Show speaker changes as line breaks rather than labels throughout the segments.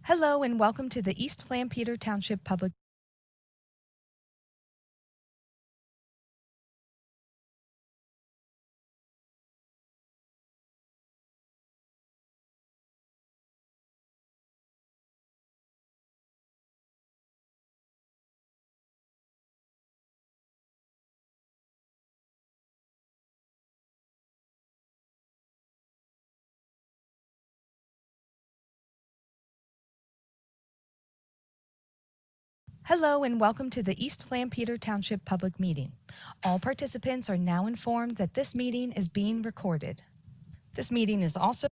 Hello and welcome to the East Lampeter Township Public. Hello and welcome to the East Lampeter Township Public Meeting. All participants are now informed that this meeting is being recorded. This meeting is also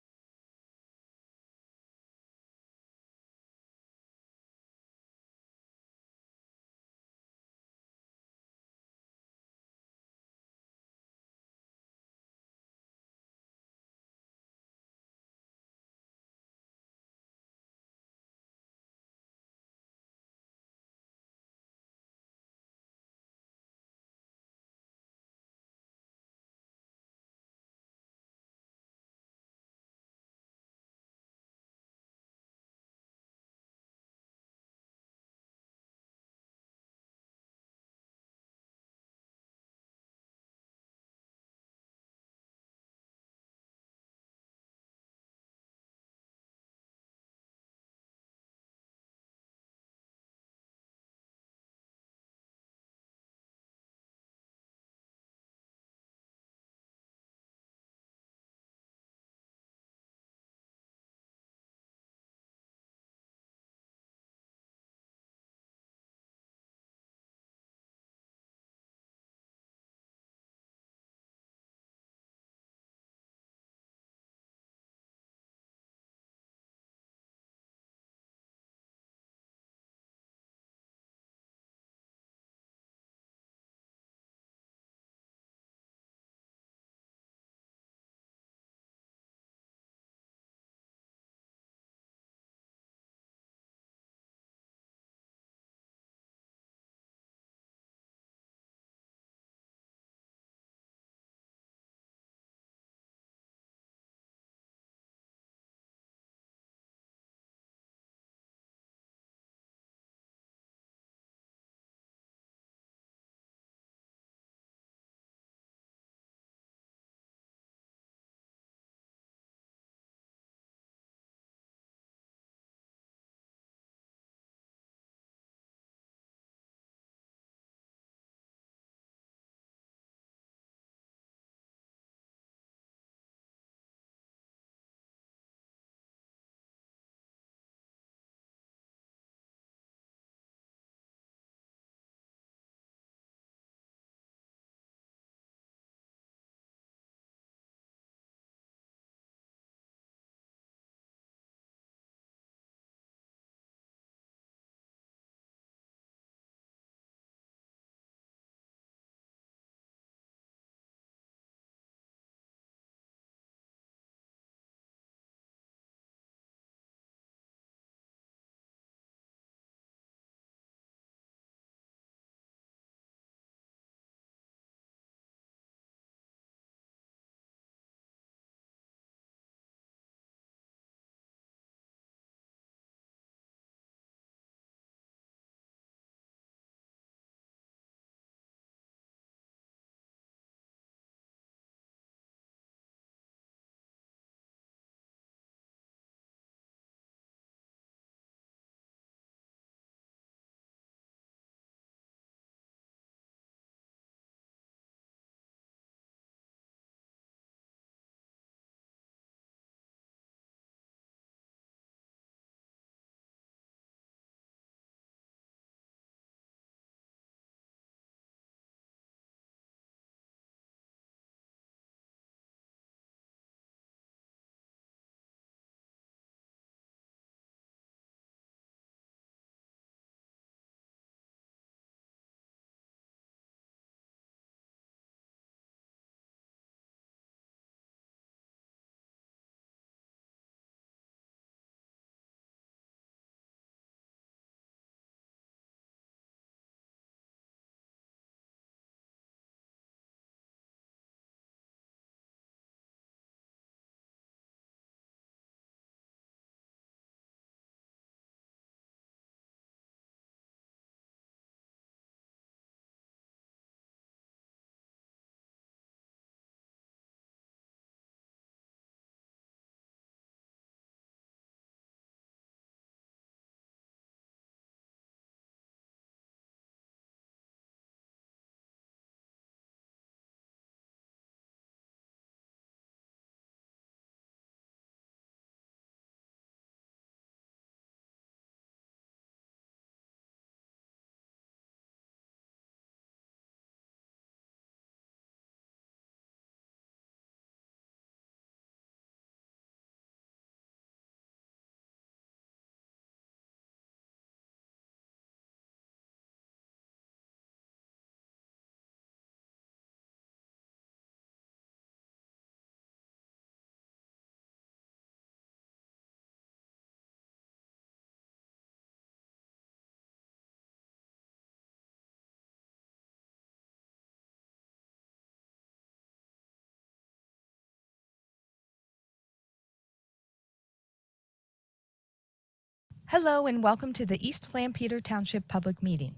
Hello and welcome to the East Lampeter Township Public Meeting.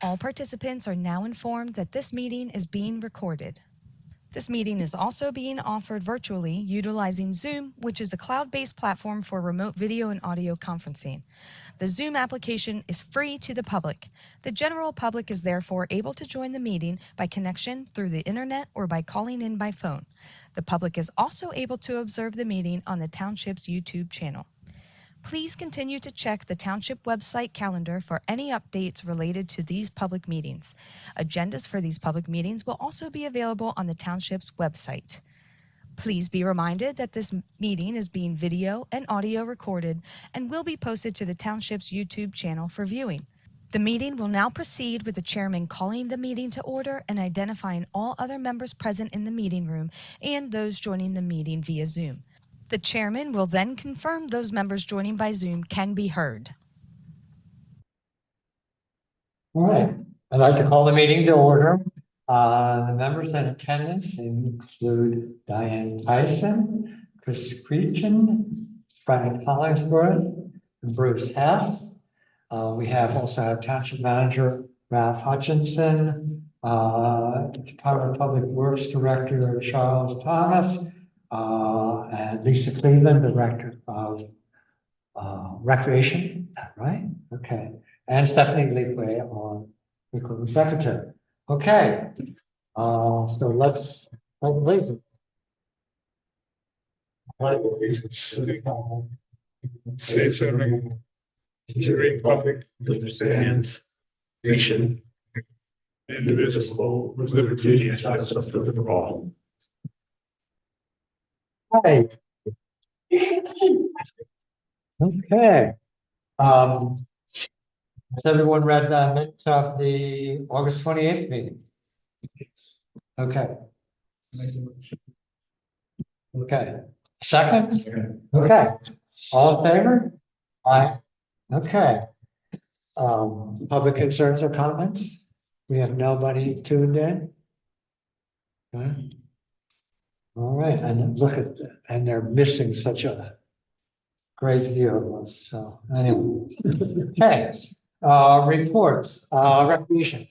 All participants are now informed that this meeting is being recorded. This meeting is also being offered virtually utilizing Zoom, which is a cloud-based platform for remote video and audio conferencing. The Zoom application is free to the public. The general public is therefore able to join the meeting by connection through the internet or by calling in by phone. The public is also able to observe the meeting on the Township's YouTube channel. Please continue to check the Township website calendar for any updates related to these public meetings. Agendas for these public meetings will also be available on the Township's website. Please be reminded that this meeting is being video and audio recorded and will be posted to the Township's YouTube channel for viewing. The meeting will now proceed with the chairman calling the meeting to order and identifying all other members present in the meeting room and those joining the meeting via Zoom. The chairman will then confirm those members joining by Zoom can be heard.
All right, I'd like to call the meeting to order. The members in attendance include Diane Tyson, Chris Creechin, Frank Hollingsworth, and Bruce Hess. We also have Township Manager Ralph Hutchinson, Department of Public Works Director Charles Thomas, and Lisa Cleveland, Director of Recreation, right? Okay. And Stephanie Leakway, our Recruitment Secretary. Okay. So let's please.
Say serving to the republic that stands, nation, indivisible, with liberty and justice for all.
Right. Okay. Has everyone read the minutes of the August 28th meeting? Okay. Okay. Second? Okay. All in favor? Aye. Okay. Public concerns or comments? We have nobody tuned in. Okay. All right, and look at that, and they're missing such a great view of us. So anyway, okay. Reports, recreation.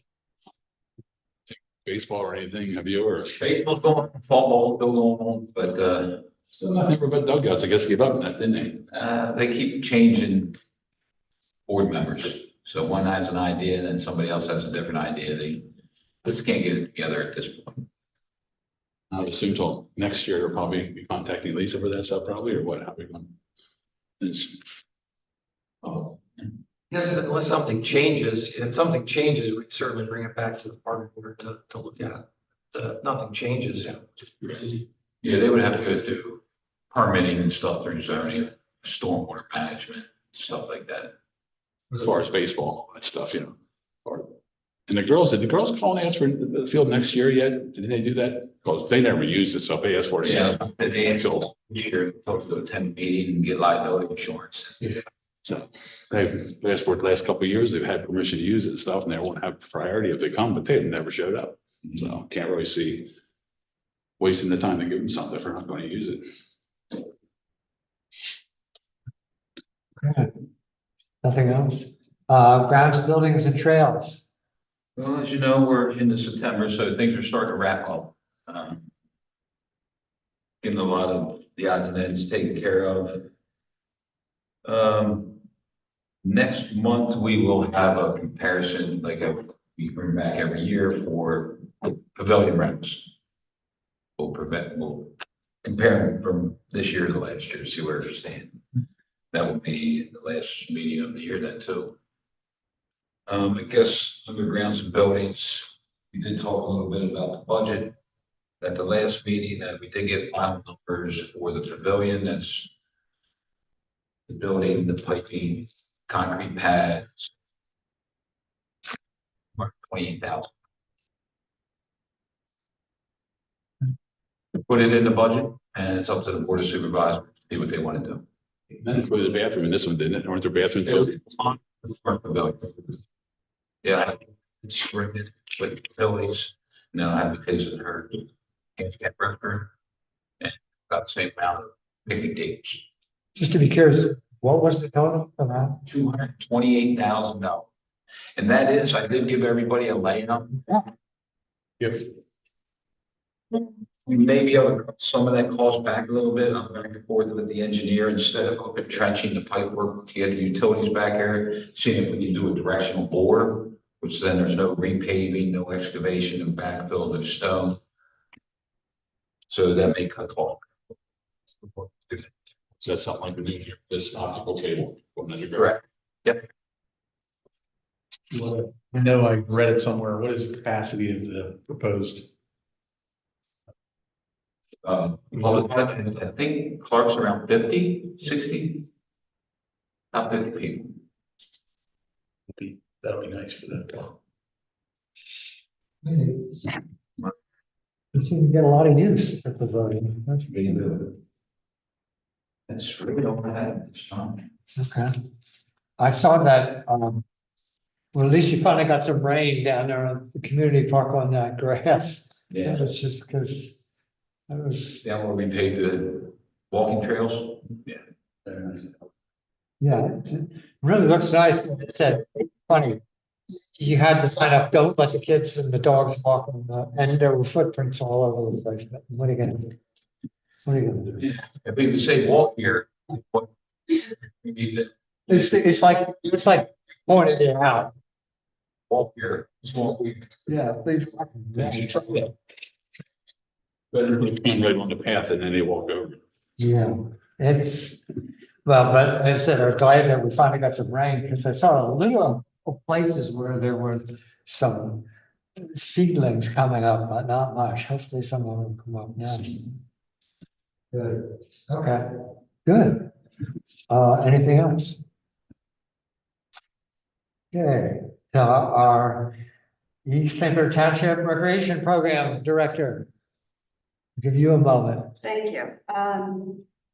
Baseball or anything, have you, or?
Baseball's going on, football's still going on, but,
So nothing but dugouts, I guess, gave up on that, didn't they?
they keep changing board members. So one has an idea, then somebody else has a different idea. They just can't get it together at this point.
I would assume till next year, they'll probably be contacting Lisa for that stuff, probably, or what, how we going? It's,
Oh,
Yes, unless something changes, if something changes, we'd certainly bring it back to the park board to look at. Nothing changes.
yeah, they would have to go through permitting and stuff through zoning, stormwater management, stuff like that.
as far as baseball, that stuff, you know. And the girls, did the girls call and ask for the field next year yet? Did they do that? Because they never used it, so if they asked for it.
Yeah, they until year, until the 10 meeting and get liability insurance.
So they've asked for it the last couple of years, they've had permission to use it and stuff, and they won't have priority if they come, but they've never showed up. So can't really see wasting the time to give them something if they're not going to use it.
Okay. Nothing else. Grounds, buildings, and trails.
Well, as you know, we're into September, so things are starting to wrap up. Getting a lot of the odds and ends taken care of. Next month, we will have a comparison, we bring back every year for pavilion rentals. We'll compare them from this year to last year, see where they stand. That will be the last meeting of the year then too. I guess undergrounds and buildings, we did talk a little bit about the budget. At the last meeting, that we did get final numbers for the pavilion, that's the building, the piping, concrete pads. 28,000. Put it in the budget, and it's up to the board of supervisors to see what they want to do.
That included the bathroom in this one, didn't it? Aren't there bathrooms?
On the front pavilion. Yeah, it's rented with facilities, and then I have the case of her handicap restroom, and about the same amount of picnic tables.
Just to be curious, What was the total for that?
$228,000. And that is, I did give everybody a layout.
Yes.
We may be able to cut some of that cost back a little bit. I'm back and forth with the engineer instead of trenching the pipe work to get the utilities back here, seeing if we can do a directional bore, which then there's no repaving, no excavation and backfill of stone. So that may cut cost.
So that's something like we need, this optical cable going underground.
Correct. Yep.
I know I read it somewhere. What is the capacity of the proposed?
Public, I think Clark's around 50, 60. About 50 people.
That'll be nice for them.
You seem to get a lot of use at the voting. That's
Really good. That's really all I had this time.
okay. I saw that, well, at least you finally got some rain down there at the community park on that grass.
Yeah.
That was just because that was,
Yeah, where we paved the walking trails.
Very nice.
yeah, it really looks nice. It said, funny. You had to sign up, don't let the kids and the dogs walk on the, and there were footprints all over the place, but what are you gonna do? What are you gonna do?
If we would say walk here, what? We need to
It's like pointing it out.
walk here. It's what we.
Yeah, please.
Yeah.
Better they come right on the path and then they walk over.
Yeah, it's, well, but I said, I was glad that we finally got some rain, because I saw a little places where there were some seedlings coming up, but not much. Hopefully some of them come up now. Good, okay, good. Anything else? Okay, our East St. Clair Township Recreation Program Director. Give you a moment.
Thank you.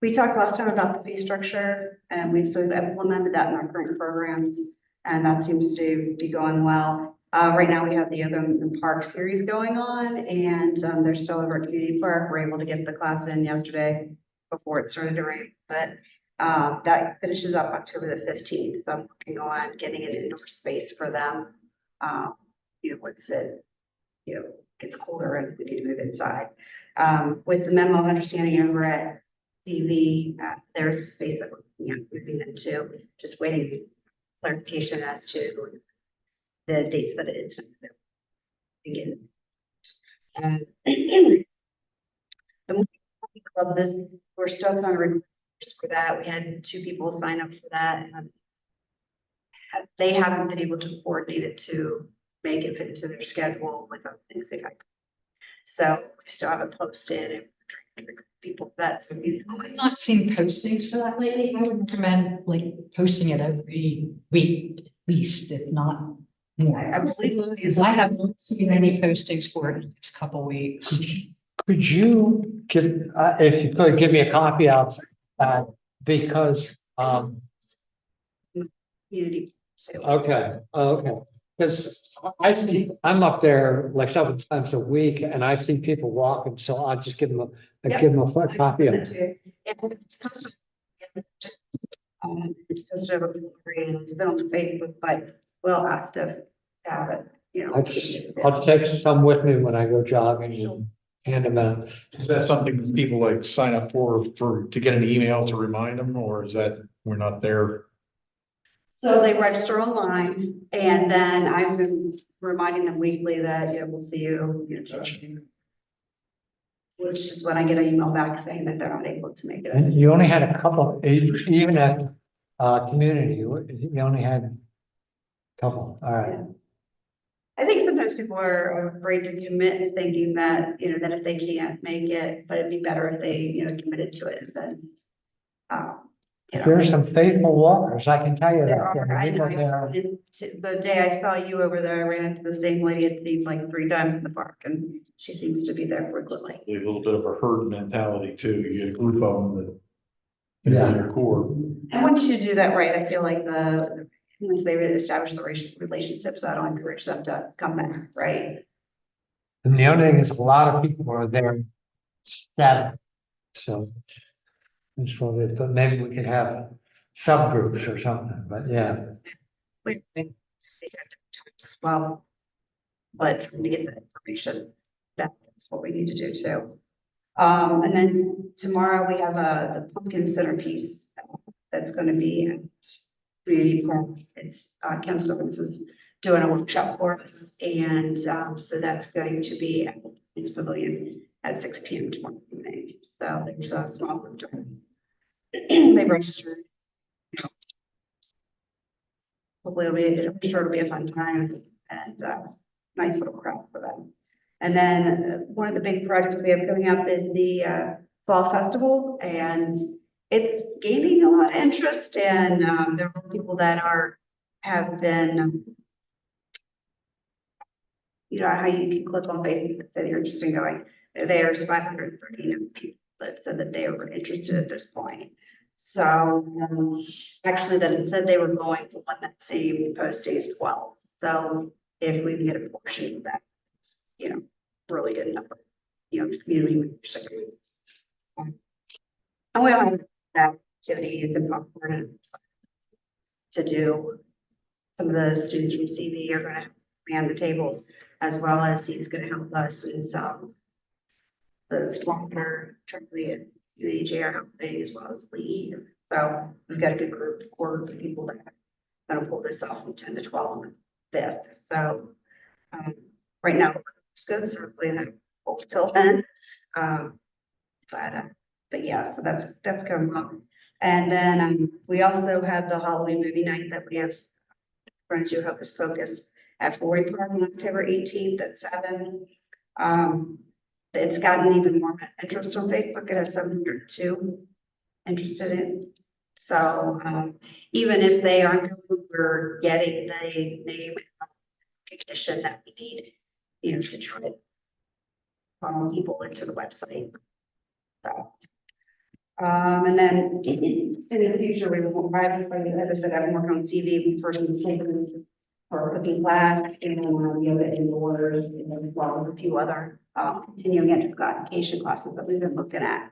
We talked last time about the fee structure, and we've sort of implemented that in our current programs, and that seems to be going well. Right now, we have the Yoga in Park series going on, and they're still over at Community Park. We're able to get the class in yesterday before it started to rain, but that finishes up October the 15th. So I'm working on getting an indoor space for them. Once it, gets colder and we need to move inside. With the memo of understanding over at TV, there's a space that we're looking at moving into, just waiting clarification as to the dates that it is. Begin. And the club, we're still trying to request for that. We had 2 people sign up for that, and they haven't been able to coordinate it to make it fit into their schedule with other things they got. So we still haven't posted, and we're trying to recruit people for that. So
I've not seen postings for that lately. I would recommend like posting it every week, at least, if not more.
I believe
Because I haven't seen any postings for it in the next couple of weeks.
Could you give, if you could give me a copy of that, because,
community. So
okay, because I'm up there like several times a week, and I see people walking, so I'll just give them
Yep.
give them a quick copy of it.
it's posted. It's posted over it's been on the Facebook, but we'll ask to have it,
I'll take some with me when I go jogging and hand them out.
Is that something that people like sign up for to get an email to remind them, or is that we're not there?
So they register online, and then I've been reminding them weekly that, we'll see you, which is when I get an email back saying that they're not able to make it.
And you only had a couple, even at community, you only had a couple, all right.
I think sometimes people are afraid to commit, thinking that, that if they can't make it, but it'd be better if they, committed to it than,
There are some faithful walkers, I can tell you
There
that.
are, I
People
know.
there-
The day I saw you over there, I ran into the same lady, it seemed like 3 times in the park, and she seems to be there frequently.
A little bit of a herd mentality too. You get a group of them that.
Yeah.
Your core.
And once you do that right, I feel like once they really establish the relationships, that'll encourage them to come back, right?
And the only thing is, a lot of people are there static, so. That's probably it, but maybe we could have subgroups or something, but yeah.
we they got different times as well. But to get the information, that's what we need to do too. And then tomorrow we have the pumpkin centerpiece that's going to be at Community Park. It's Ken Scoggins is doing a workshop for us, and so that's going to be at its pavilion at 6 p.m. tomorrow evening. So there's a small group joining. They've registered. Hopefully I'm sure it'll be a fun time and nice little crowd for them. And then one of the big projects we have coming up is the Fall Festival, and it's gaining a lot of interest, and there are people that have been, you know, how you can click on Facebook and say you're interested in going. There's 530 people that said that they were interested at this point. So actually that said they were going to let that same posting as well. So if we can get a portion of that, you know, really good number, you know, community members. And we all have activities and popcorn to do. Some of the students from CV are going to man the tables, as well as he's going to help us in the Stormwater, Charlie, and the JR helping, as well as Lee. So we've got a good group of people that are going to pull this off from 10 to 12 on the 5th. So right now it's good. So we're playing that till then. But yeah, so that's coming up. And then we also have the Halloween movie night that we have run to Hocus Pocus at Floyd Park on October 18th at 7. It's gotten even more interest on Facebook. It has 702 interested in. So even if they aren't, we're getting the name recognition that we need, you know, to try to funnel people into the website. So, and then in the future, we will provide, as I said, I'm working on CV person's taken for cooking class and yoga indoors, and as well as a few other continuing education classes that we've been looking at.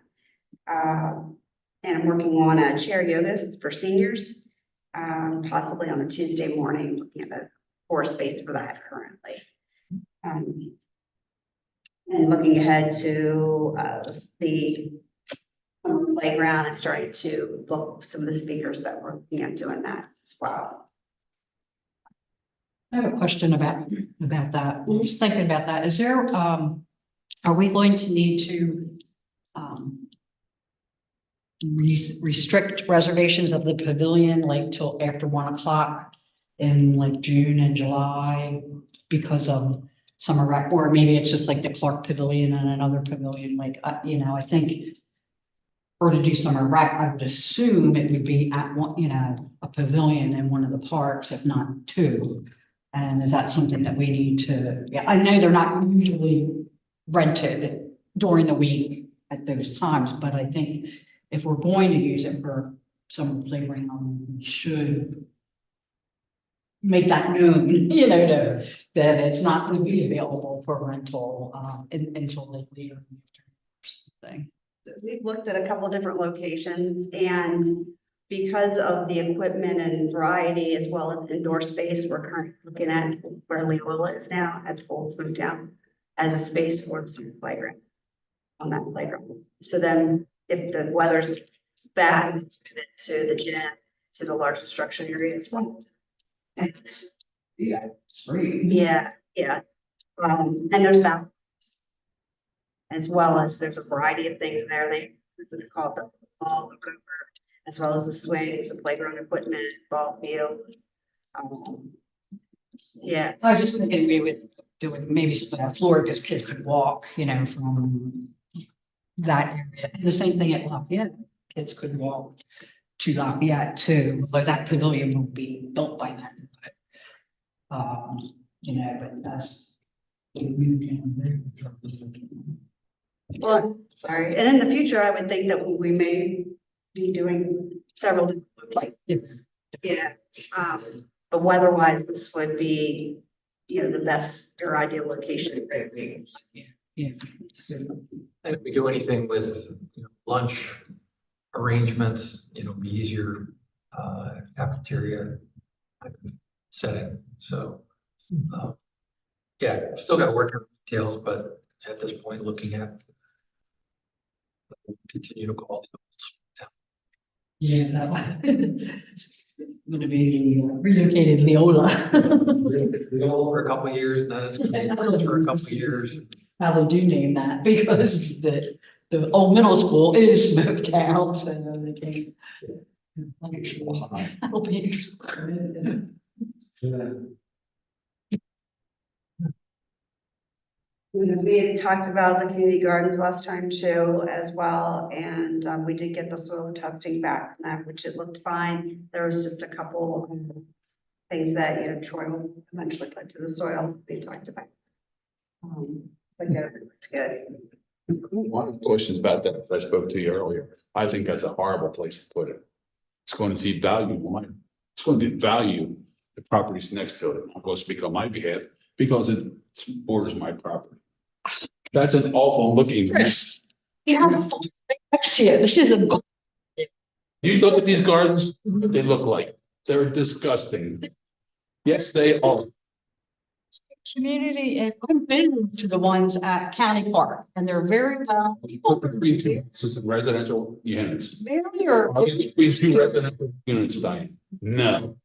And I'm working on a chair yoga for seniors, possibly on a Tuesday morning, looking at a floor space for that currently. And looking ahead to the playground and starting to book some of the speakers that we're looking at doing that as well.
I have a question about that. I'm just thinking about that. Is there, are we going to need to restrict reservations of the pavilion like till after 1 o'clock in like June and July because of summer rec, or maybe it's just like the Clark Pavilion and another pavilion, like, you know, I think or to do summer rec, I would assume it would be at one, you know, a pavilion in one of the parks, if not two. And is that something that we need to, yeah, I know they're not usually rented during the week at those times, but I think if we're going to use it for summer playground, we should make that known, you know, that it's not going to be available for rental until like later in the afternoon or something.
We've looked at a couple of different locations, and because of the equipment and variety, as well as indoor space, we're currently looking at where Leola is now, at Folds moved down as a space for some playground on that playground. So then if the weather's bad, to the gym, to the large construction area as well. And
Yeah, great.
yeah. And there's that, as well as there's a variety of things there. They call it the ball over, as well as the swings, the playground equipment, ball field. Yeah.
I was just thinking we would do it maybe something on the floor because kids could walk, you know, from that area. And the same thing at Lafayette, kids could walk to Lafayette too, but that pavilion won't be built by then. But, you know, but that's.
Well, sorry. And in the future, I would think that we may be doing several different locations. Yeah. But weather-wise, this would be, you know, the best or ideal location.
Yeah.
And if we do anything with, you know, lunch arrangements, you know, be easier cafeteria type of setting. So, yeah, still got to work out details, but at this point, looking at continue to call.
Yeah, that one. Gonna be the relocated Leola.
For a couple of years, then it's going to be for a couple of years.
How they do name that, because the old middle school is moved out, so they can't. That'll be interesting.
We had talked about the community gardens last time too, as well, and we did get the soil testing back from that, which it looked fine. There was just a couple of things that, Troy will eventually put to the soil, we talked about. But yeah, it looked good.
One of the questions about that, I spoke to you earlier, I think that's a horrible place to put it. It's going to devalue it's going to devalue the properties next to it. I'm going to speak on my behalf because it borders my property. That's an awful looking.
Chris, you have next to you. This is a.
You look at these gardens, what they look like. They're disgusting. Yes, they are.
Community, and I've been to the ones at County Park, and they're very well.
Between two houses and residential units.
Very or.
Are they between two residential units, Diane? No.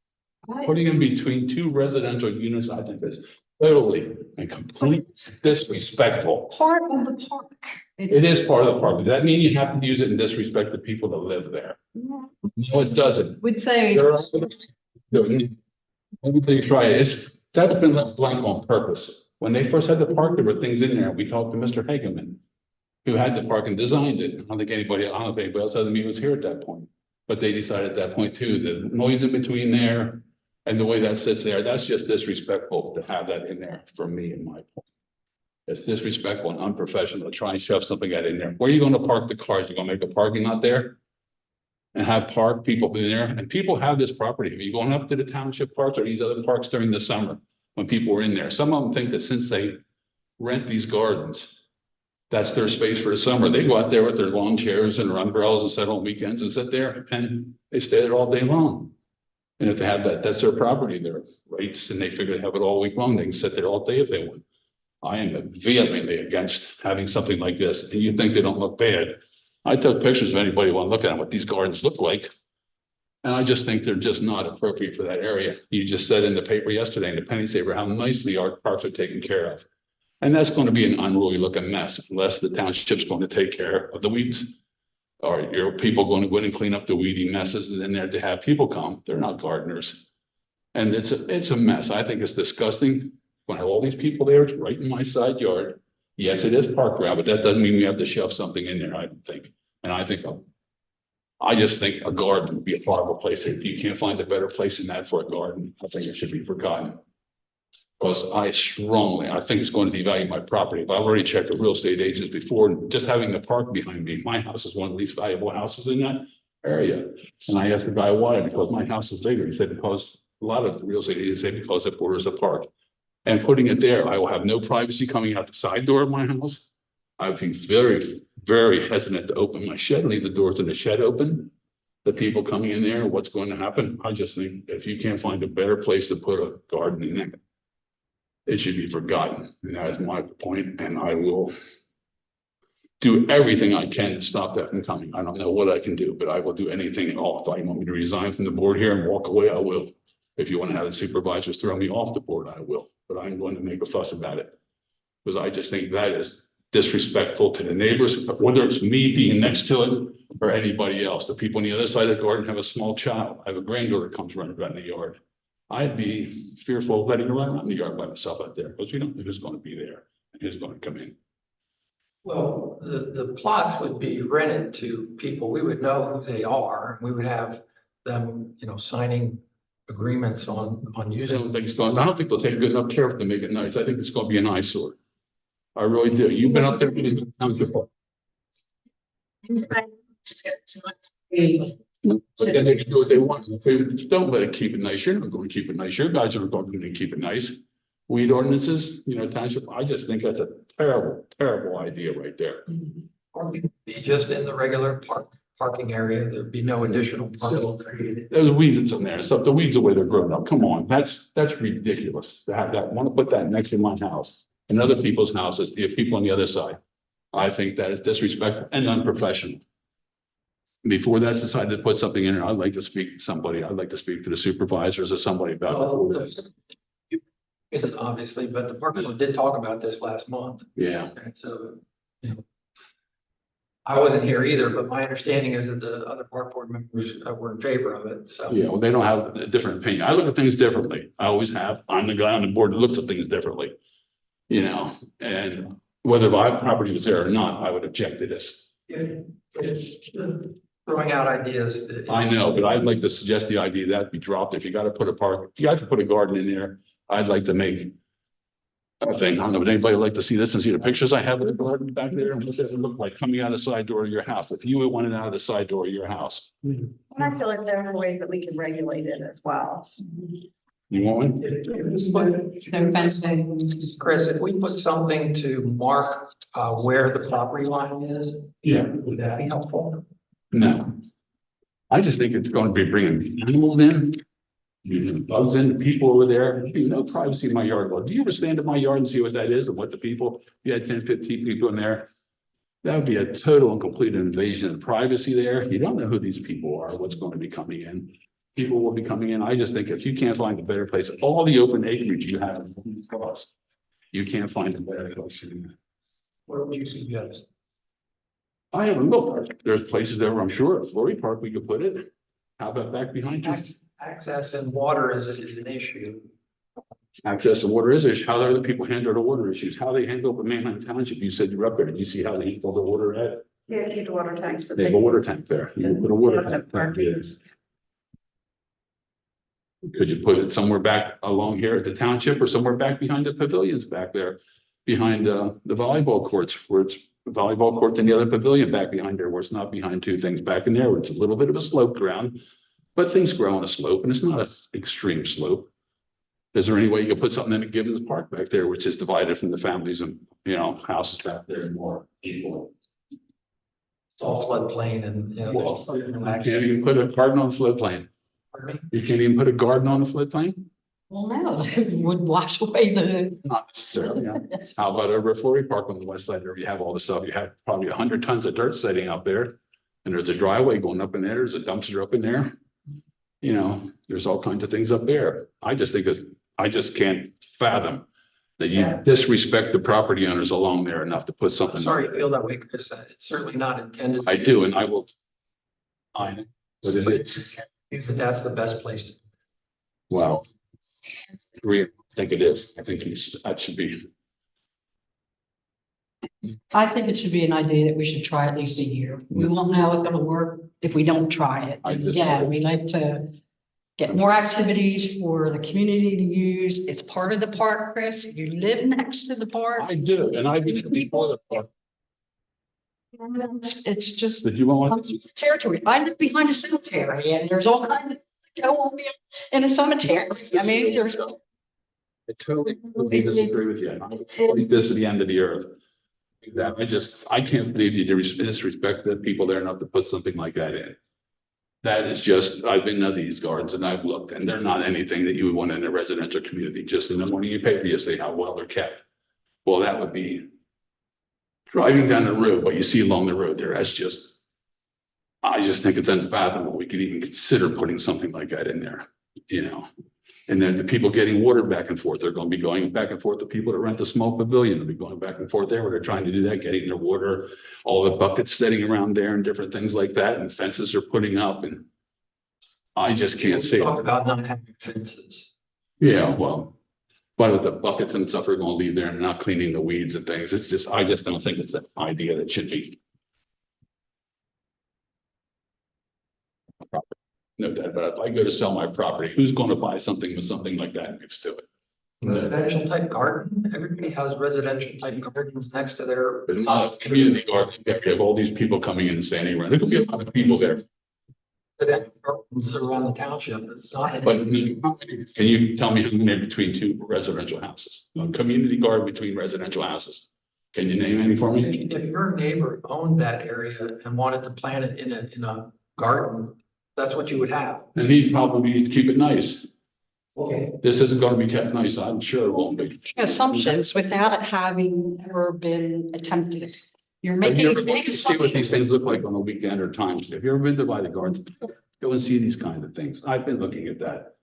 Putting them between two residential units, I think is totally and completely disrespectful.
Part of the park.
It is part of the park. Does that mean you have to use it and disrespect the people that live there? No, it doesn't.
Would say.
There are. Everything you try, that's been left blank on purpose. When they first had the park, there were things in there. We talked to Mr. Hageman, who had the park and designed it. I don't know if anybody else other than me was here at that point. But they decided at that point too, the noise in between there and the way that sits there, that's just disrespectful to have that in there for me and my point. It's disrespectful and unprofessional to try and shove something out in there. Where are you going to park the cars? You're going to make a parking lot there? And have park people in there, and people have this property. Are you going up to the township parks or these other parks during the summer when people were in there? Some of them think that since they rent these gardens, that's their space for the summer. They go out there with their lawn chairs and their umbrellas and sit on weekends and sit there and they stay there all day long. And if they have that, that's their property, their rights, and they figure they have it all week long. They can sit there all day if they want. I am vehemently against having something like this. And you think they don't look bad. I took pictures of anybody want to look at what these gardens look like. And I just think they're just not appropriate for that area. You just said in the paper yesterday in the Penny Saver how nicely our parks are taken care of. And that's going to be an unruly looking mess unless the township's going to take care of the weeds. Or your people going to go in and clean up the weedy messes and then there to have people come. They're not gardeners. And it's a mess. I think it's disgusting. When I have all these people there, it's right in my side yard. Yes, it is park ground, but that doesn't mean we have to shove something in there, I don't think. And I just think a garden would be a horrible place. If you can't find a better place than that for a garden, I think it should be forgotten. Because I think it's going to devalue my property. I've already checked with real estate agents before, and just having the park behind me, my house is one of the least valuable houses in that area. And I asked the guy why, because my house is bigger. He said, because a lot of the real estate agents say because it borders the park. And putting it there, I will have no privacy coming out the side door of my house. I'd be very, very hesitant to open my shed, leave the door to the shed open. The people coming in there, what's going to happen? I just think if you can't find a better place to put a garden in there, it should be forgotten. And that is my point. And I will do everything I can to stop that from coming. I don't know what I can do, but I will do anything at all. If I want me to resign from the board here and walk away, I will. If you want to have the supervisors throw me off the board, I will. But I'm going to make a fuss about it. Because I just think that is disrespectful to the neighbors, whether it's me being next to it or anybody else. The people on the other side of the garden have a small child. I have a granddaughter comes running around the yard. I'd be fearful of letting her run around the yard by myself out there because we don't know who's going to be there and who's going to come in.
Well, the plots would be rented to people. We would know who they are. We would have them, signing agreements on
I
using.
don't think they'll take good enough care of it to make it nice. I think it's going to be an eyesore. I really do. You've been up there. But then they can do what they want. If they don't let it keep it nice, you're not going to keep it nice. Your guys aren't going to keep it nice. Weed ordinances, township, I just think that's a terrible, terrible idea right there.
Or we could be just in the regular park parking area. There'd be no additional parking created.
There's weeds in there, so the weeds the way they're grown up, come on, that's ridiculous to have that, want to put that next to my house and other people's houses, the people on the other side. I think that is disrespectful and unprofessional. Before that's decided to put something in there, I'd like to speak to somebody, I'd like to speak to the supervisors or somebody about
Well,
it.
isn't obviously, but the park board did talk about this last month.
Yeah,
And so, you know, I wasn't here either, but my understanding is that the other park board members were in favor of it, so.
yeah, well, they don't have a different opinion. I look at things differently. I always have. I'm the guy on the board that looks at things differently. You know, and whether my property was there or not, I would object to this.
Throwing out ideas.
I know, but I'd like to suggest the idea that be dropped. If you got to put a park, if you have to put a garden in there, I'd like to make a thing. I don't know, would anybody like to see this and see the pictures I have of the garden back there? And what does it look like coming out of the side door of your house? If you wanted out of the side door of your house,
And I feel like there are ways that we can regulate it as well.
you want one?
No fencing.
Chris, if we put something to mark where the property line is,
Yeah.
would that be helpful?
No. I just think it's going to be bringing animals in, using bugs in, people over there. There's no privacy in my yard. Well, do you ever stand in my yard and see what that is and what the people, if you had 10, 15 people in there? That would be a total and complete invasion of privacy there. You don't know who these people are, what's going to be coming in. People will be coming in. I just think if you can't find a better place, all the open acreage you have in these spots, you can't find a better place.
What would you suggest?
I haven't looked. There's places there, I'm sure, at Flory Park, we could put it. How about back behind you?
Access and water is an issue.
Access to water is an issue. How do the people handle the water issues? How they handle the mainland township? You said you're up there. Did you see how they handle the water at?
Yeah, keep the water tanks. but
They have a water tank there. You can put a water tank there. Yes. Could you put it somewhere back along here at the township or somewhere back behind the pavilions back there? Behind the volleyball courts where it's the volleyball court and the other pavilion back behind there where it's not behind two things back in there where it's a little bit of a slope ground. But things grow on a slope and it's not an extreme slope. Is there any way you could put something in at Gibbons Park back there, which is divided from the families and, you know, houses back there and more people?
It's all floodplain and, you know,
Well,
there's no
you
access.
can't even put a garden on the floodplain.
Pardon me?
You can't even put a garden on the floodplain?
Well, no, it would wash away the.
Not necessarily, yeah. How about over at Flory Park on the west side there? You have all the stuff. You have probably 100 tons of dirt sitting up there. And there's a driveway going up in there. There's a dumpster up in there. You know, there's all kinds of things up there. I just think I just can't fathom that you disrespect the property owners along there enough to put something.
I'm sorry you feel that way, Chris. It's certainly not intended.
I do, and I will. I know, but it is.
But that's the best place.
Wow. I think it is. I think that should be.
I think it should be an idea that we should try at least a year. We won't know if it'll work if we don't try it.
I just-
Yeah, we like to get more activities for the community to use. It's part of the park, Chris. You live next to the park.
I do, and I've been before the park.
It's just
Did you want?
territory. I live behind a cemetery and there's all kinds of go on in a cemetery. I mean, there's.
I totally disagree with you. I like this at the end of the earth. That I can't believe you disrespect the people there enough to put something like that in. That is just, I've been to these gardens and I've looked and they're not anything that you would want in a residential community. Just in the morning you paper, you say how well they're kept. Well, that would be driving down the road, what you see along the road there. That's just, I just think it's unfathomable. We could even consider putting something like that in there, you know? And then the people getting water back and forth, they're going to be going back and forth. The people that rent the small pavilion will be going back and forth there where they're trying to do that, getting their water, all the buckets sitting around there and different things like that. And fences are putting up and I just can't see
Talk
it.
about not having fences.
Yeah, well, but with the buckets and stuff are going to leave there and not cleaning the weeds and things. It's just, I just don't think it's an idea that should be. No doubt, but if I go to sell my property, who's going to buy something with something like that next to it?
Residential type garden, everybody has residential type gardens next to their.
But not a community garden. You have all these people coming in and standing around. There could be a lot of people there.
Residential gardens around the township, it's not.
But can you tell me how many between two residential houses? A community garden between residential houses? Can you name any for me?
If your neighbor owned that area and wanted to plant it in a garden, that's what you would have.
And he'd probably keep it nice.
Okay.
This isn't gonna be kept nice, I'm sure it won't be.
Assumptions without it having ever been attempted. You're
Have
making
you
a
ever
big
been to see what these
assumption.
things look like on a weekend or times? Have you ever been to Valley Gardens? Go and see these kind of things. I've been looking at that.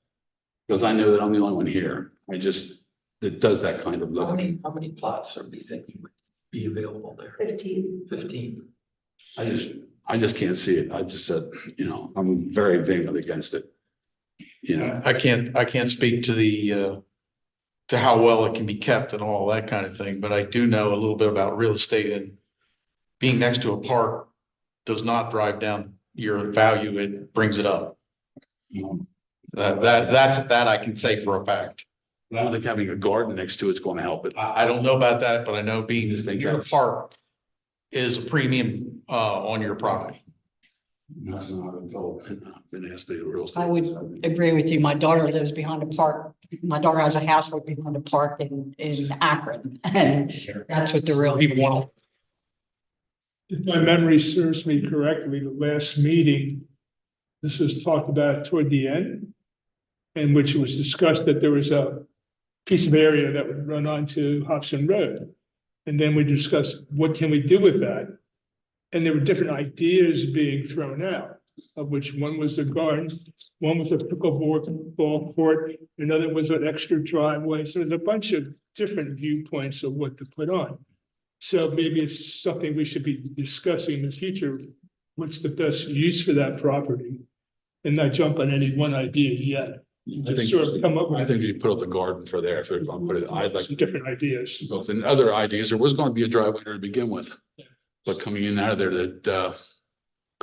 Because I know that I'm the only one here. It does that kind of
How
look.
how many plots do you think would be available there?
15.
15.
I just can't see it. I just said, I'm very vehemently against it.
I can't speak to to how well it can be kept and all that kind of thing, but I do know a little bit about real estate, and being next to a park does not drive down your value, it brings it up. That I can say for a fact.
I don't think having a garden next to it's going to help it.
I don't know about that, but I know being
Just think
near a
that's-
park is a premium on your property.
That's not I've been told. I've been asked to do real estate.
I would agree with you. My daughter lives behind a park. My daughter has a house right behind a park in Akron. And that's what the real.
People want
If my memory serves me correctly, the last meeting, this was talked about toward the end, in which it was discussed that there was a piece of area that would run onto Hobson Road. And then we discussed, what can we do with that? And there were different ideas being thrown out, of which one was the garden, one was a pickleball court, another was an extra driveway. So there's a bunch of different viewpoints of what to put on. So maybe it's something we should be discussing in the future. What's the best use for that property? And not jump on any one idea yet.
I think,
Sort of come up
I
with
think you put up the garden for there if they're going to put it. I'd like
some different ideas.
Because in other ideas, there was going to be a driveway there to begin with. But coming in out of there, that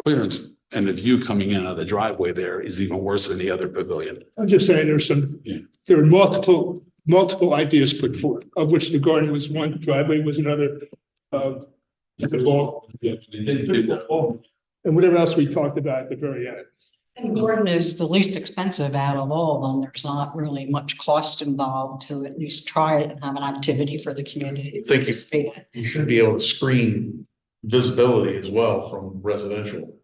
clearance and the view coming in out of the driveway there is even worse than the other pavilion.
I'm just saying
Yeah.
there were multiple ideas put forth, of which the garden was one, driveway was another. The ball,
Yeah, they didn't do that.
and whatever else we talked about at the very end.
And Gordon is the least expensive out of all of them. There's not really much cost involved to at least try it and have an activity for the community.
Thank you. You should be able to screen visibility as well from residential.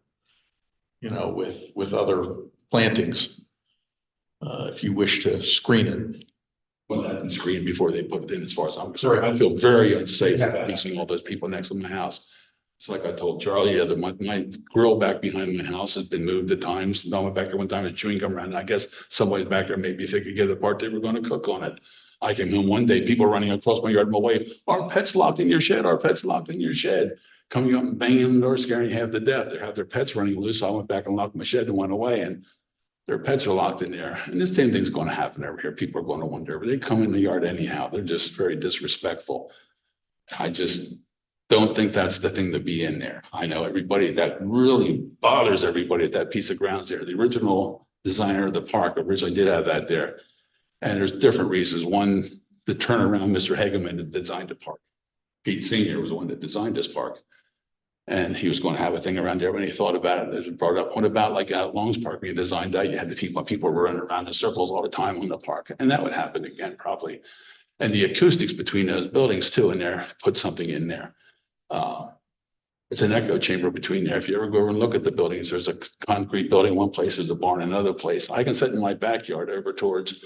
With other plantings. If you wish to screen it.
Well, that been screened before they put it in, as far as I'm concerned. I feel very unsafe facing all those people next to my house. It's like I told Charlie, my grill back behind my house has been moved at times. I went back there one time and chewing gum around. I guess somebody back there, maybe if they could get the part, they were going to cook on it. I came home one day, people running across my yard, my way, our pet's locked in your shed, our pet's locked in your shed. Coming up and banging on the door, scaring half to death. They have their pets running loose. So I went back and locked my shed and went away, and their pets are locked in there. And this same thing's going to happen over here. People are going to wonder, but they come in the yard anyhow. They're just very disrespectful. I just don't think that's the thing to be in there. I know everybody, that really bothers everybody at that piece of grounds there. The original designer of the park originally did have that there. And there's different reasons. One, the turnaround, Mr. Hageman had designed the park. Pete Senior was the one that designed this park. And he was going to have a thing around there. When he thought about it, it was brought up, what about like at Long's Park, we designed that, you had the people were running around in circles all the time on the park. And that would happen again, probably. And the acoustics between those buildings too, in there, put something in there. It's an echo chamber between there. If you ever go over and look at the buildings, there's a concrete building, one place, there's a barn, another place. I can sit in my backyard over towards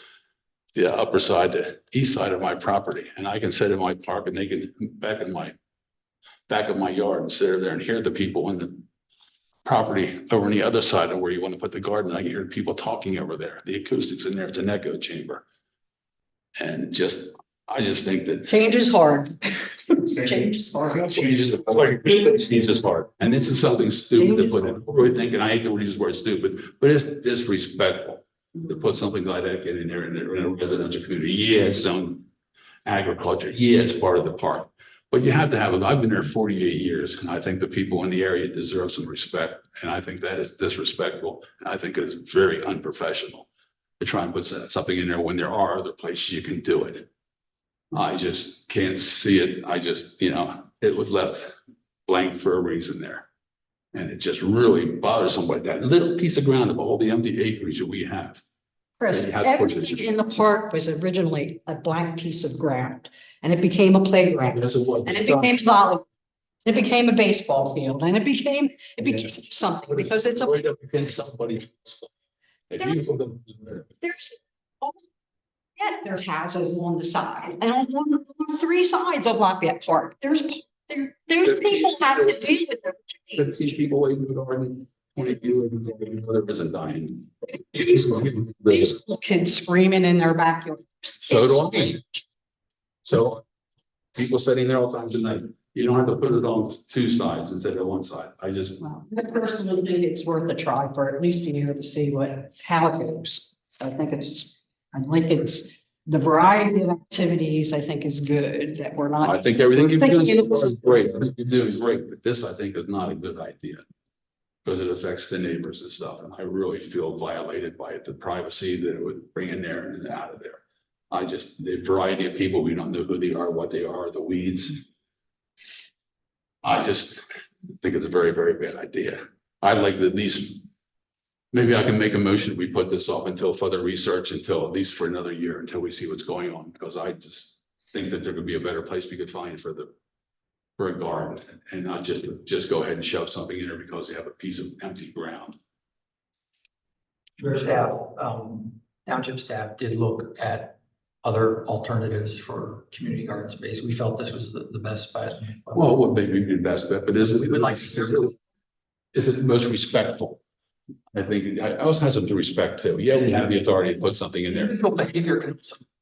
the upper side, the east side of my property, and I can sit in my park and they can back of my yard and sit there and hear the people in the property over on the other side of where you want to put the garden. I can hear people talking over there. The acoustics in there, it's an echo chamber. And I just think that
Change is hard. Change is hard.
change is hard. And this is something stupid to put in. What do we think? And I hate to use the word stupid, but it's disrespectful to put something like that in there in a residential community. Yeah, it's zone agriculture. Yeah, it's part of the park. But you have to have it. I've been there 48 years, and I think the people in the area deserve some respect. And I think that is disrespectful. And I think it is very unprofessional to try and put something in there when there are other places you can do it. I just can't see it. It was left blank for a reason there. And it just really bothers somebody. That little piece of ground of all the empty acreage that we have.
Chris,
You have to put it-
everything in the park was originally a blank piece of ground, and it became a playground,
Yes, it was.
and it became volleyball. It became a baseball field, and it became
Yes.
something, because it's a,
Right up against somebody's. If you go to-
there's. Yeah, there's houses along the side, and on 3 sides of Lafayette Park, there's people have to deal with them.
15 people away from the garden, 20 people away from the garden, there isn't dying.
These kids screaming in their backyard.
So do I. So people sitting there all times of night, you don't have to put it on 2 sides instead of 1 side. I just,
Well, I personally think it's worth a try for at least a year to see how it goes. I think it's, the variety of activities, I think, is good, that we're not.
I think everything you've done
Thinking
so
it's-
far is great. I think you're doing great, but this I think is not a good idea. Because it affects the neighbors and stuff, and I really feel violated by it, the privacy that it would bring in there and out of there. The variety of people, we don't know who they are, what they are, the weeds. I just think it's a very, very bad idea. I'd like to at least, maybe I can make a motion, we put this off until further research, until at least for another year, until we see what's going on, because I just think that there could be a better place we could find for a garden, and not just go ahead and shove something in there because they have a piece of empty ground.
Your staff, township staff did look at other alternatives for community garden space. We felt this was the best bet.
Well, what may be the best bet, but is it?
We would like to see it.
Is it most respectful? I think, I also have some respect too. Yeah, we have the authority to put something in there.
Individual behavior can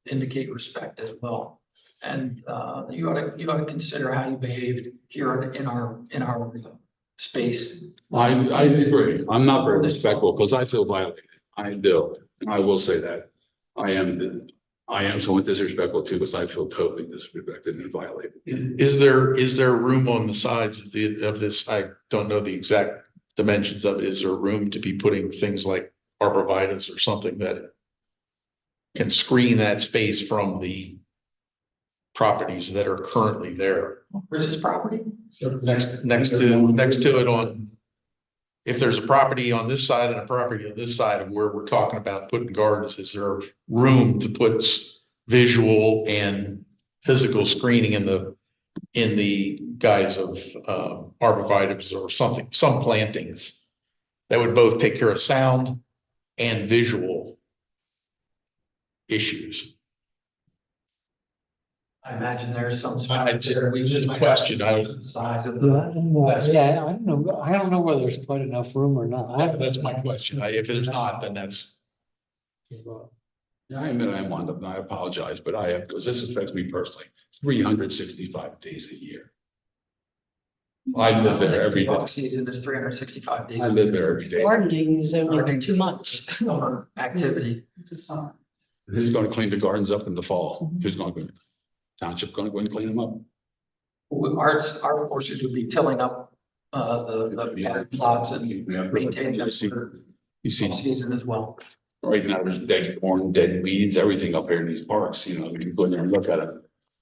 indicate respect as well. And you ought to consider how you behaved here in our space.
I agree. I'm not very respectful because I feel violated. I do. And I will say that. I am somewhat disrespectful too, because I feel totally disrespected and violated.
Is there room on the sides of this? I don't know the exact dimensions of it. Is there room to be putting things like arborvitaes or something that can screen that space from the properties that are currently there?
Chris's property?
Next to it on, if there's a property on this side and a property on this side of where we're talking about putting gardens, is there room to put visual and physical screening in the guise of arborvitaes or something, some plantings that would both take care of sound and visual issues?
I imagine there's some.
Just a question.
Size of
Yeah, I don't know whether there's quite enough room or not.
That's my question. If there's not, then that's.
I admit I am wound up, and I apologize, but I have, because this affects me personally, 365 days a year. I live there every day.
Season is 365 days.
I live there every day.
Gardening is only 2 months.
Summer activity.
It's a summer.
Who's going to clean the gardens up in the fall? Who's going to, township going to go and clean them up?
Our forces would be tilling up the plots and maintaining them for
You see,
season as well.
right now, there's dead corn, dead weeds, everything up here in these parks, you know, we can go in there and look at it.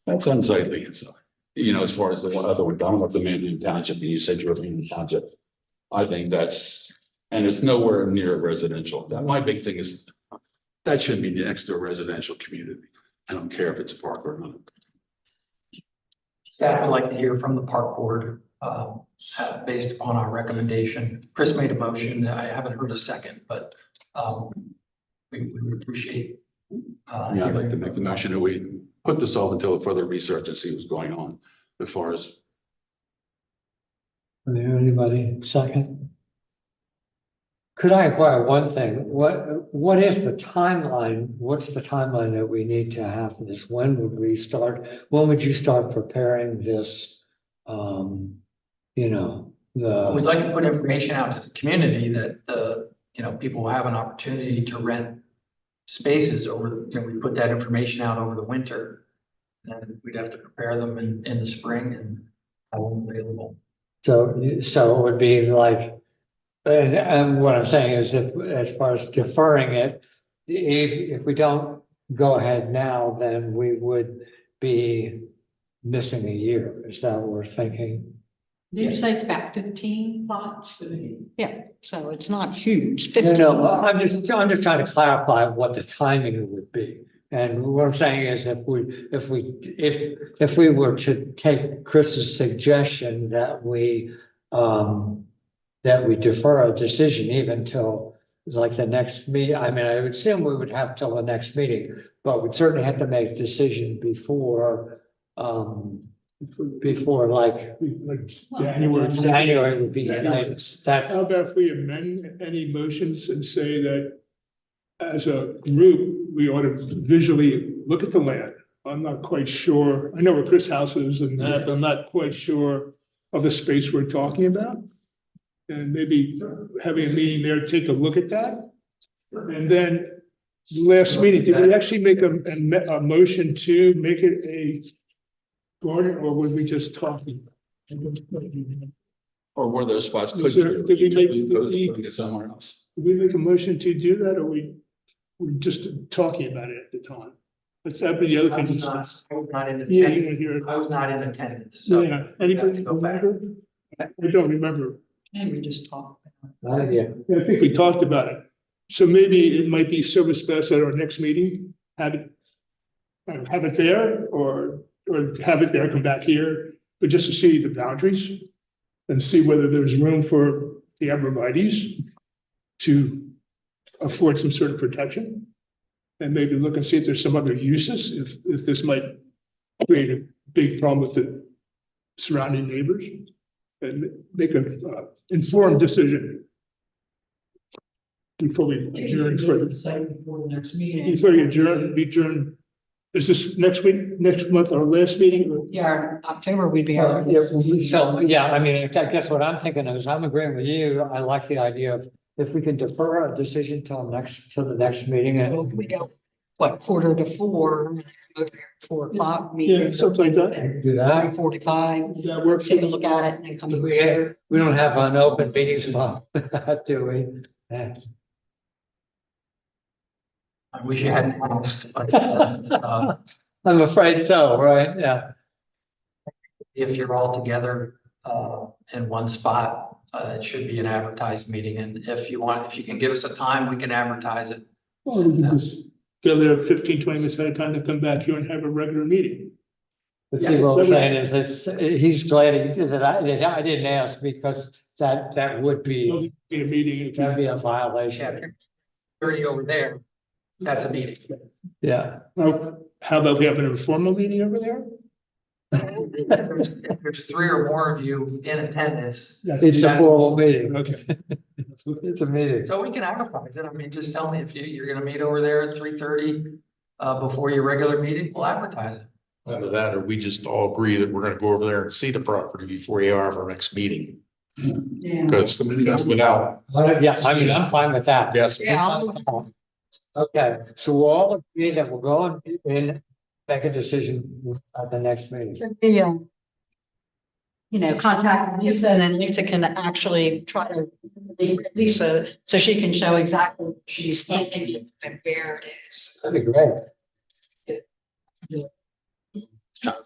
That's unsightly and stuff. You know, as far as the one other one, down up the Mandarin Township, and you said you're in the township. I think and it's nowhere near residential. My big thing is, that should be next to a residential community. I don't care if it's a park or not.
Staff would like to hear from the park board, based upon our recommendation. Chris made a motion. I haven't heard a second, but, we would appreciate.
Yeah, I'd like to make the motion that we put this off until further research and see what's going on as far as.
Anybody second? Could I inquire one thing? What is the timeline? What's the timeline that we need to have for this? When would you start preparing this?
We'd like to put information out to the community that, people will have an opportunity to rent spaces we put that information out over the winter. And we'd have to prepare them in the spring and have them available.
So it would be like, and what I'm saying is if, as far as deferring it, if we don't go ahead now, then we would be missing a year. Is that what we're thinking?
Did you say it's about 15 lots? Yeah, so it's not huge.
No,
15
no,
lots.
I'm just trying to clarify what the timing would be. And what I'm saying is if we were to take Chris's suggestion that we defer a decision even till like the next meeting, I mean, I would assume we would have till the next meeting, but we'd certainly have to make a decision before like
Like January.
January would be the latest. That's.
How about if we amend any motions and say that as a group, we ought to visually look at the land? I'm not quite sure. I know where Chris' house is and that, but I'm not quite sure of the space we're talking about. And maybe having a meeting there, take a look at that. And then last meeting, did we actually make a motion to make it a garden, or was we just talking?
Or were those spots
Was there- did we make-
putting it somewhere else?
Did we make a motion to do that, or we were just talking about it at the time? Let's have the other
I
thing.
was not in
Yeah,
attendance.
you were here.
I was not in attendance, so.
Yeah, anybody
go back.
remember? I don't remember.
And we just talked.
Yeah.
I think we talked about it. So maybe it might be service best at our next meeting, have it there, or have it there, come back here, but just to see the boundaries and see whether there's room for the arborvitae's to afford some sort of protection. And maybe look and see if there's some other uses, if this might create a big problem with the surrounding neighbors. And make an informed decision before we adjourn for,
Before the next meeting.
before we adjourn. Is this next week, next month, our last meeting?
Yeah, October we'd be.
Yeah, so, yeah, I mean, I guess what I'm thinking is, I'm agreeing with you. I like the idea of if we can defer a decision till the next meeting. And
We go, what, 3:45, 4:00
Yeah,
meeting.
something like that.
do that.
3:45,
Does that work?
take a look at it and then come.
We don't have an open meetings month, do we? Yeah.
I wish you hadn't asked, but,
I'm afraid so, right? Yeah.
if you're all together, in one spot, it should be an advertised meeting, and if you can give us a time, we can advertise it.
Or we can just go there 15, 20 minutes at a time to come back here and have a regular meeting.
But see, what I'm saying is, he's glad that I didn't ask, because that would be,
Be a meeting.
that'd be a
Yeah,
violation.
30 over there, that's a meeting.
Yeah.
How about we have an informal meeting over there?
If there's 3 or more of you in attendance,
It's a formal meeting.
Okay.
It's a meeting.
so we can advertise it. I mean, just tell me if you're gonna meet over there at 3:30, before your regular meeting, we'll advertise it.
Either that, or we just all agree that we're gonna go over there and see the property before we are our next meeting.
Yeah.
Because that's without,
Yeah, I mean, I'm fine with that.
yes,
Yeah.
Okay, so we'll all agree that we'll go and make a decision at the next meeting.
Should be, contact Lisa, and then Lisa can actually try to meet with Lisa, so she can show exactly what she's thinking and where it is.
That'd be great.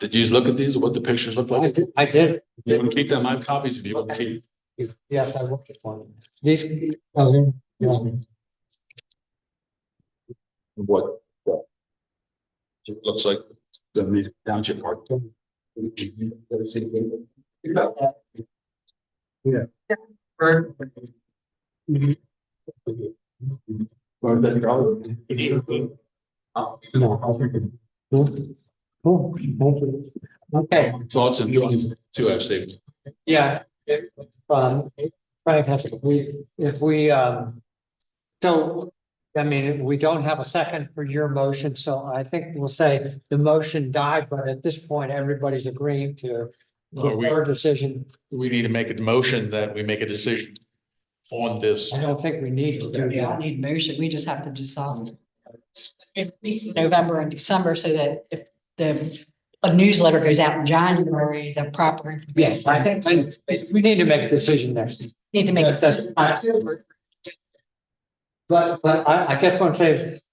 Did you look at these, what the pictures look like?
I did.
You want to keep them? I have copies if you want to keep.
Yes, I looked at one. These. Oh, yeah.
What? It looks like the township park.
No, I think it- Cool, cool, thank you. Okay,
Thoughts and feelings too, I've saved.
yeah, Frank has, if we, so, I mean, we don't have a second for your motion, so I think we'll say the motion died, but at this point, everybody's agreeing to
Well, we-
our decision.
we need to make a motion that we make a decision on this.
I don't think we need to do
We don't
that.
need motion, we just have to decide. November and December, so that if a newsletter goes out in January, the proper.
Yes, I think, we need to make a decision next.
Need to make a
That's-
decision by October.
But I guess what I'm saying is,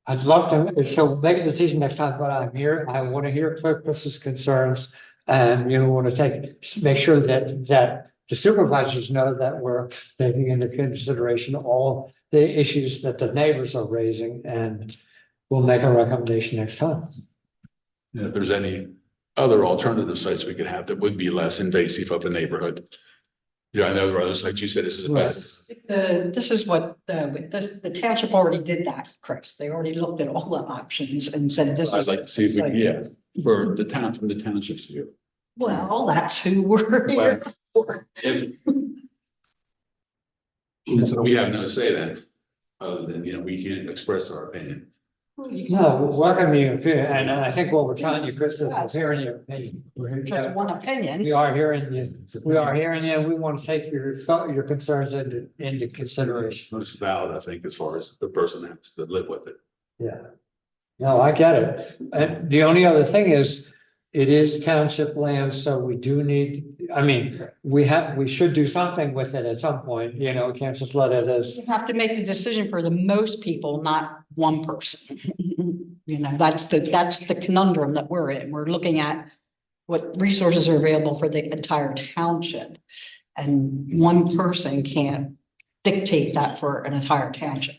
I'd love to, so make a decision next time, but I'm here, I want to hear Chris's concerns. And you want to make sure that the supervisors know that we're taking into consideration all the issues that the neighbors are raising, and we'll make a recommendation next time.
And if there's any other alternative sites we could have that would be less invasive of the neighborhood. Yeah, I know there are other sites, you said this is a best.
This is what, the township already did that, Chris. They already looked at all the options and said this
I'd
is.
like to see if we,
like-
yeah, for the town, from the township's view.
Well, that's who we're here for.
If. So we have no say then, other than, we can't express our opinion.
No, welcome your opinion, and I think what we're telling you, Chris, is we're hearing your opinion.
Just one opinion.
We are hearing you, we are hearing you, we want to take your concerns into consideration.
Most valid, I think, as far as the person has to live with it.
Yeah. No, I get it. And the only other thing is, it is township land, so we do need, we should do something with it at some point, we can't just let it as.
You have to make the decision for the most people, not one person. That's the conundrum that we're in. We're looking at what resources are available for the entire township. And one person can't dictate that for an entire township.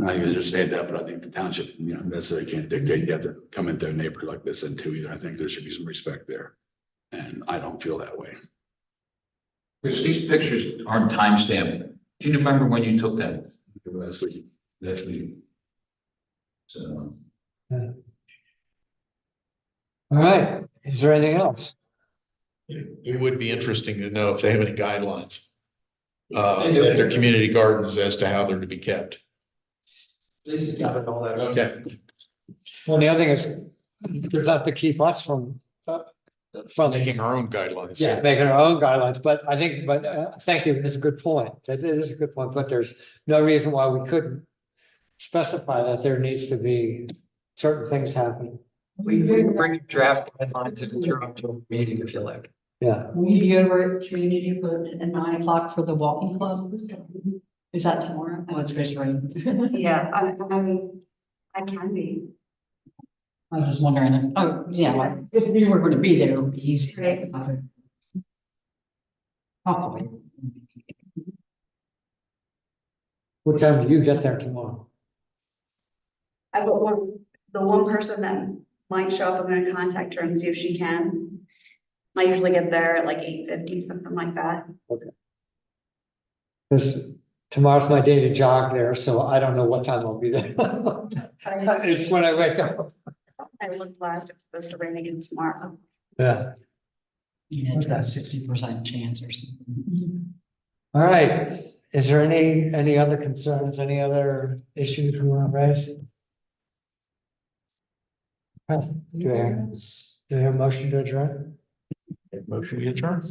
I just said that, but I think the township, necessarily can't dictate. You have to come into a neighborhood like this and too either. I think there should be some respect there. And I don't feel that way.
Because these pictures aren't timestamped. Do you remember when you took them?
Last week.
Last week. So.
All right, is there anything else?
It would be interesting to know if they have any guidelines. At their community gardens as to how they're to be kept.
Lisa's gathered all that.
Okay.
Well, the other thing is, there's not to keep us from
Making our own guidelines.
making our own guidelines, but I think, thank you, it's a good point. That is a good point, but there's no reason why we couldn't specify that there needs to be certain things happening.
We can bring draft guidelines and you're up to a meeting if you like.
Yeah,
Will you be over at community at 9 o'clock for the walking club? Is that tomorrow? Oh, it's just right.
Yeah, I can be.
I was just wondering, if we were going to be there, it would be easy.
Right.
Hopefully.
what time do you get there tomorrow?
I've got the one person that might show up, I'm gonna contact her and see if she can. I usually get there at like 8:50, something like that.
Tomorrow's my day to jog there, so I don't know what time I'll be there. It's when I wake up.
I looked last, it's supposed to rain again tomorrow.
Yeah,
Yeah, it's got a 60% chance or something.
all right. Is there any other concerns, any other issues we want to raise? Do I hear a motion to adjourn?
Motion to adjourn.